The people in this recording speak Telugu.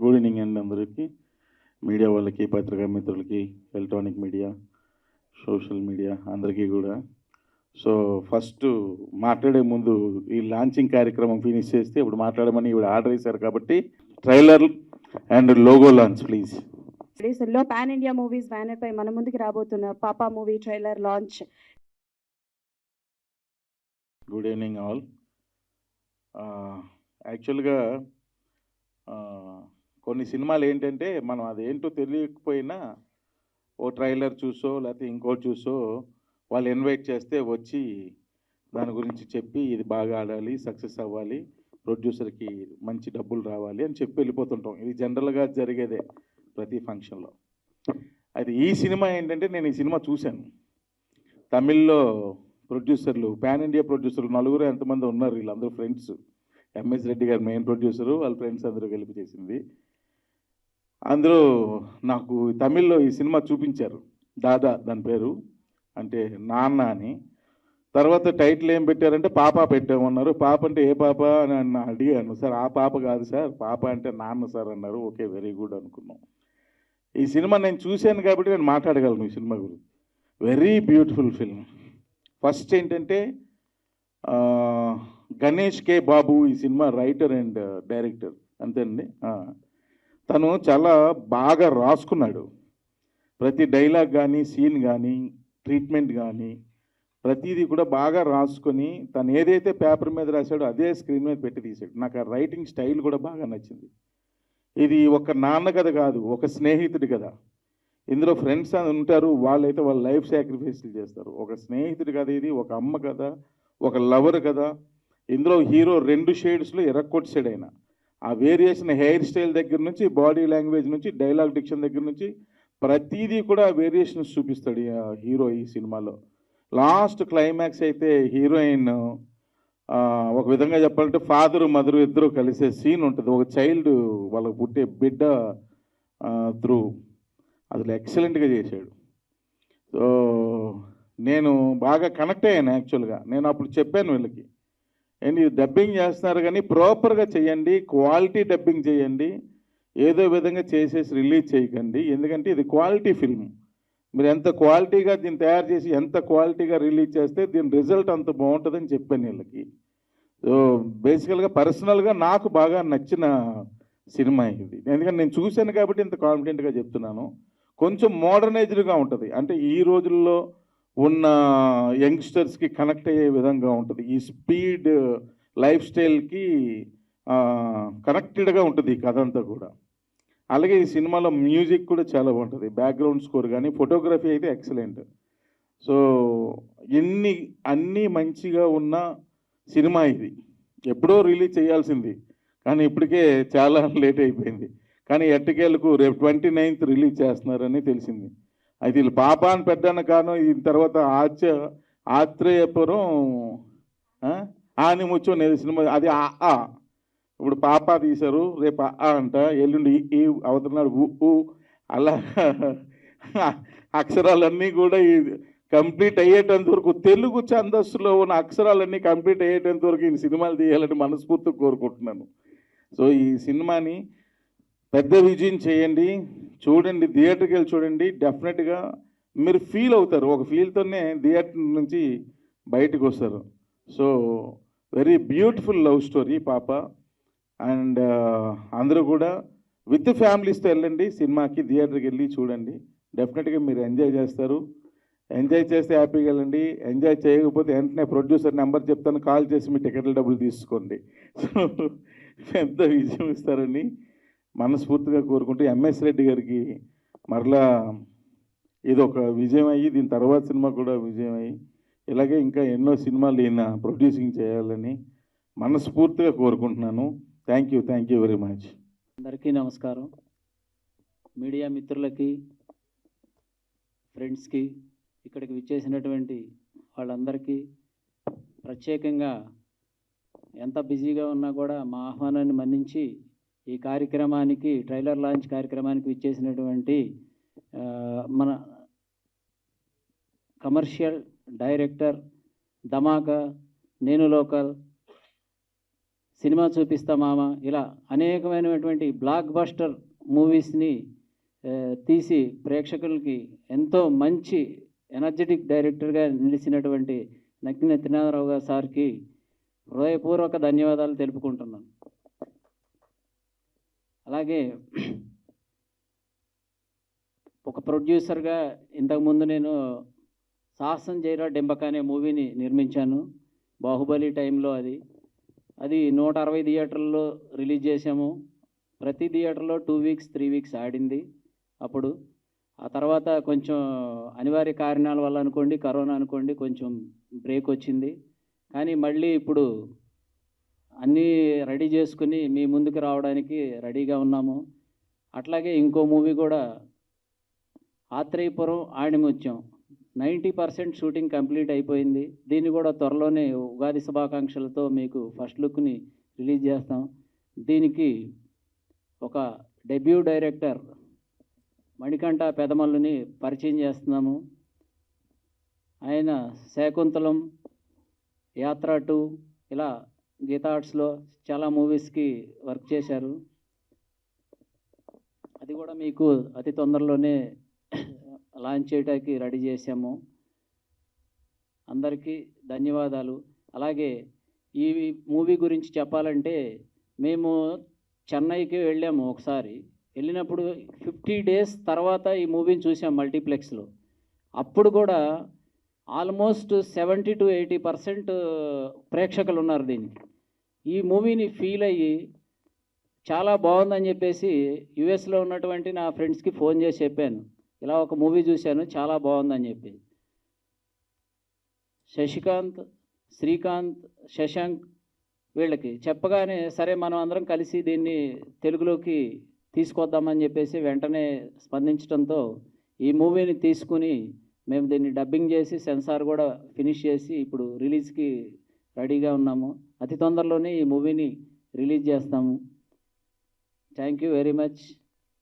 గుడ్ ఈవినింగ్ అండి అందరికీ, మీడియా వాళ్ళకి, పత్రికా మిత్రులకి, ఎలక్ట్రానిక్ మీడియా, సోషల్ మీడియా అందరికీ కూడా. సో ఫస్ట్ మాట్లాడే ముందు ఈ లాంచింగ్ కార్యక్రమం ఫినిష్ చేస్తే ఇప్పుడు మాట్లాడమని ఇవి ఆర్డర్ చేశారు కాబట్టి trailer and logo launch please. లో పాన్ ఇండియా మూవీస్ బ్యానర్ పై మన ముందుకు రాబోతున్న పాపా movie trailer launch. Good evening all. యాక్చువల్గా కొన్ని సినిమాలు ఏంటంటే మనం అదేంటో తెలియకపోయినా ఓ ట్రైలర్ చూసో లేకపోతే ఇంకోటి చూసో వాళ్ళు ఇన్వైట్ చేస్తే వచ్చి దాని గురించి చెప్పి ఇది బాగా ఆడాలి, సక్సెస్ అవ్వాలి, ప్రొడ్యూసర్కి మంచి డబ్బులు రావాలి అని చెప్పి వెళ్ళిపోతుంటాం. ఇది జనరల్గా జరిగేదే ప్రతి ఫంక్షన్లో. అయితే ఈ సినిమా ఏంటంటే నేను ఈ సినిమా చూశాను. తమిళ్లో ప్రొడ్యూసర్లు, పాన్ ఇండియా ప్రొడ్యూసర్లు నలుగురు ఎంతమంది ఉన్నారు, వీళ్ళందరూ ఫ్రెండ్స్. ఎంఎస్ రెడ్డి గారు మెయిన్ ప్రొడ్యూసరు, వాళ్ళ ఫ్రెండ్స్ అందరూ కలిపి చేసింది. అందరూ నాకు తమిళ్లో ఈ సినిమా చూపించారు. దాదా దాని పేరు, అంటే నాన్న అని. తర్వాత టైటిల్ ఏం పెట్టారంటే పాప పెట్టామన్నారు. పాప అంటే ఏ పాప అని అడిగాను. సార్ ఆ పాప కాదు సార్, పాప అంటే నాన్న సార్ అన్నారు. ఓకే, వెరీ గుడ్ అనుకున్నాం. ఈ సినిమా నేను చూశాను కాబట్టి నేను మాట్లాడగలను ఈ సినిమా గురించి. Very beautiful film. ఫస్ట్ ఏంటంటే గణేష్ కే బాబు ఈ సినిమా రైటర్ అండ్ డైరెక్టర్, అంతేనండి. తను చాలా బాగా రాసుకున్నాడు. ప్రతి డైలాగ్ కానీ, సీన్ కానీ, ట్రీట్మెంట్ కానీ ప్రతిదీ కూడా బాగా రాసుకొని తను ఏదైతే పేపర్ మీద రాశాడో అదే స్క్రీన్ మీద పెట్టి తీశాడు. నాకు ఆ రైటింగ్ స్టైల్ కూడా బాగా నచ్చింది. ఇది ఒక నాన్న కథ కాదు, ఒక స్నేహితుడి కథ. ఇందులో ఫ్రెండ్స్ అని ఉంటారు, వాళ్ళైతే వాళ్ళ లైఫ్ సాక్రిఫైస్లు చేస్తారు. ఒక స్నేహితుడి కథ ఇది, ఒక అమ్మ కథ, ఒక లవర్ కథ. ఇందులో హీరో 2 షేడ్స్లో ఎర్రకొట్టాడు. ఆయన ఆ వేరియేషన్ హెయిర్ స్టైల్ దగ్గర నుంచి, బాడీ లాంగ్వేజ్ నుంచి, డైలాగ్ డిక్షన్ దగ్గర నుంచి ప్రతిదీ కూడా వేరియేషన్స్ చూపిస్తాడు హీరో ఈ సినిమాలో. లాస్ట్ క్లైమాక్స్ అయితే హీరోయిన్ ఒక విధంగా చెప్పాలంటే ఫాదరు మదరు ఇద్దరు కలిసే సీన్ ఉంటుంది. ఒక చైల్డ్ వాళ్ళకు పుట్టే బిడ్డ త్రూ అసలు ఎక్సలెంట్గా చేశాడు. సో నేను బాగా కనెక్ట్ అయ్యాను. యాక్చువల్గా నేను అప్పుడు చెప్పాను వీళ్ళకి, ఏంటి డబ్బింగ్ చేస్తున్నారు కానీ ప్రాపర్గా చేయండి, క్వాలిటీ డబ్బింగ్ చేయండి, ఏదో విధంగా చేసేసి రిలీజ్ చేయకండి. ఎందుకంటే ఇది క్వాలిటీ ఫిల్మ్. మీరు ఎంత క్వాలిటీగా దీన్ని తయారు చేసి ఎంత క్వాలిటీగా రిలీజ్ చేస్తే దీని రిజల్ట్ అంత బాగుంటుందని చెప్పాను వీళ్ళకి. సో బేసికల్గా పర్సనల్గా నాకు బాగా నచ్చిన సినిమా ఇది. ఎందుకంటే నేను చూశాను కాబట్టి ఇంత కాన్ఫిడెంట్గా చెప్తున్నాను. కొంచెం మోడర్నైజ్డ్గా ఉంటుంది, అంటే ఈ రోజుల్లో ఉన్న యంగ్స్టర్స్కి కనెక్ట్ అయ్యే విధంగా ఉంటుంది. ఈ స్పీడ్ లైఫ్ స్టైల్కి కనెక్టెడ్గా ఉంటుంది ఈ కథ అంతా కూడా. అలాగే ఈ సినిమాలో మ్యూజిక్ కూడా చాలా బాగుంటుంది, బ్యాక్గ్రౌండ్ స్కోర్ కానీ, ఫోటోగ్రఫీ అయితే ఎక్సలెంట్. సో అన్నీ మంచిగా ఉన్న సినిమా ఇది. ఎప్పుడో రిలీజ్ చేయాల్సింది కానీ ఇప్పటికే చాలా లేట్ అయిపోయింది. కానీ ఎట్టకేలకు రేపు 29th రిలీజ్ చేస్తున్నారని తెలిసింది. అయితే వీళ్ళు పాప అని పెట్టాను కాను. ఈ తర్వాత ఆత్రేయపురం అని ముచ్చో నేను సినిమా అది ఇప్పుడు పాప తీశారు, రేపు అంట, ఎల్లుండి ఈ అవుతున్నాడు ఊ. అలా అక్షరాలన్నీ కూడా కంప్లీట్ అయ్యేటంత వరకు, తెలుగు ఛందస్సులో ఉన్న అక్షరాలన్నీ కంప్లీట్ అయ్యేటంత వరకు ఈ సినిమాలు తీయాలని మనస్ఫూర్తిగా కోరుకుంటున్నాను. సో ఈ సినిమాని పెద్ద విజయం చేయండి, చూడండి, థియేటర్కి వెళ్ళి చూడండి. డెఫినెట్గా మీరు ఫీల్ అవుతారు, ఒక ఫీల్తోనే థియేటర్ నుంచి బయటకు వస్తారు. So very beautiful love story పాప. అండ్ అందరూ కూడా విత్ ఫ్యామిలీస్తో వెళ్ళండి సినిమాకి, థియేటర్కి వెళ్ళి చూడండి. డెఫినెట్గా మీరు ఎంజాయ్ చేస్తారు. ఎంజాయ్ చేస్తే హ్యాపీగా వెళ్ళండి, ఎంజాయ్ చేయకపోతే వెంటనే ప్రొడ్యూసర్ నెంబర్ చెప్తాను, కాల్ చేసి మీ టికెట్ల డబ్బులు తీసుకోండి. సో పెద్ద విజయం ఇస్తారని మనస్ఫూర్తిగా కోరుకుంటూ, ఎంఎస్ రెడ్డి గారికి మరలా ఇది ఒక విజయం అయ్యి దీని తర్వాత సినిమా కూడా విజయం అయ్యి ఇలాగే ఇంకా ఎన్నో సినిమాలు ఈయన ప్రొడ్యూసింగ్ చేయాలని మనస్ఫూర్తిగా కోరుకుంటున్నాను. Thank you very much. అందరికీ నమస్కారం. మీడియా మిత్రులకి, ఫ్రెండ్స్కి, ఇక్కడికి విచ్చేసినటువంటి వాళ్ళందరికీ ప్రత్యేకంగా, ఎంత బిజీగా ఉన్నా కూడా మా ఆహ్వానాన్ని మన్నించి ఈ కార్యక్రమానికి, ట్రైలర్ లాంచ్ కార్యక్రమానికి విచ్చేసినటువంటి మన కమర్షియల్ డైరెక్టర్, ధమాకా, నేను లోకల్, సినిమా చూపిస్తా మామ, ఇలా అనేకమైనటువంటి బ్లాక్ బస్టర్ మూవీస్ని తీసి ప్రేక్షకులకి ఎంతో మంచి ఎనర్జెటిక్ డైరెక్టర్గా నిలిచినటువంటి నక్కిన త్రినాథరావు గారు సార్కి హృదయపూర్వక ధన్యవాదాలు తెలుపుకుంటున్నాను. అలాగే ఒక ప్రొడ్యూసర్గా ఇంతకుముందు నేను సాహసం జైరా డెంబక అనే మూవీని నిర్మించాను. బాహుబలి టైంలో అది 160 థియేటర్లలో రిలీజ్ చేసాము. ప్రతి థియేటర్లో 2 వీక్స్ 3 వీక్స్ ఆడింది. అప్పుడు ఆ తర్వాత కొంచెం అనివార్య కారణాల వల్ల అనుకోండి, కరోనా అనుకోండి, కొంచెం బ్రేక్ వచ్చింది. కానీ మళ్ళీ ఇప్పుడు అన్నీ రెడీ చేసుకుని మీ ముందుకు రావడానికి రెడీగా ఉన్నాము. అట్లాగే ఇంకో మూవీ కూడా ఆత్రేయపురం ఆణిముత్యం 90% షూటింగ్ కంప్లీట్ అయిపోయింది. దీన్ని కూడా త్వరలోనే ఉగాది శుభాకాంక్షలతో మీకు ఫస్ట్ లుక్ని రిలీజ్ చేస్తాం. దీనికి ఒక డెబ్యూ డైరెక్టర్ మణికంఠ పెదమల్లుని పరిచయం చేస్తున్నాము. ఆయన శాకుంతలం, యాత్ర 2 ఇలా గీతా ఆర్ట్స్లో చాలా మూవీస్కి వర్క్ చేశారు. అది కూడా మీకు అతి తొందరలోనే లాంచ్ చేయడానికి రెడీ చేశాము. అందరికీ ధన్యవాదాలు. అలాగే ఈ మూవీ గురించి చెప్పాలంటే మేము చెన్నైకి వెళ్ళాము ఒకసారి. వెళ్ళినప్పుడు 50 డేస్ తర్వాత ఈ మూవీని చూసాం మల్టీప్లెక్స్లో. అప్పుడు కూడా ఆల్మోస్ట్ 70 to 80% ప్రేక్షకులు ఉన్నారు దీనికి. ఈ మూవీని ఫీల్ అయ్యి చాలా బాగుందని చెప్పేసి యుఎస్లో ఉన్నటువంటి నా ఫ్రెండ్స్కి ఫోన్ చేసి చెప్పాను, ఇలా ఒక మూవీ చూశాను చాలా బాగుందని చెప్పి. శశికాంత్, శ్రీకాంత్, శశాంక్ వీళ్ళకి చెప్పగానే సరే మనం అందరం కలిసి దీన్ని తెలుగులోకి తీసుకొద్దామని చెప్పేసి వెంటనే స్పందించడంతో ఈ మూవీని తీసుకుని మేము దీన్ని డబ్బింగ్ చేసి సెన్సార్ కూడా ఫినిష్ చేసి ఇప్పుడు రిలీజ్కి రెడీగా ఉన్నాము. అతి తొందరలోనే ఈ మూవీని రిలీజ్ చేస్తాము. Thank you very much.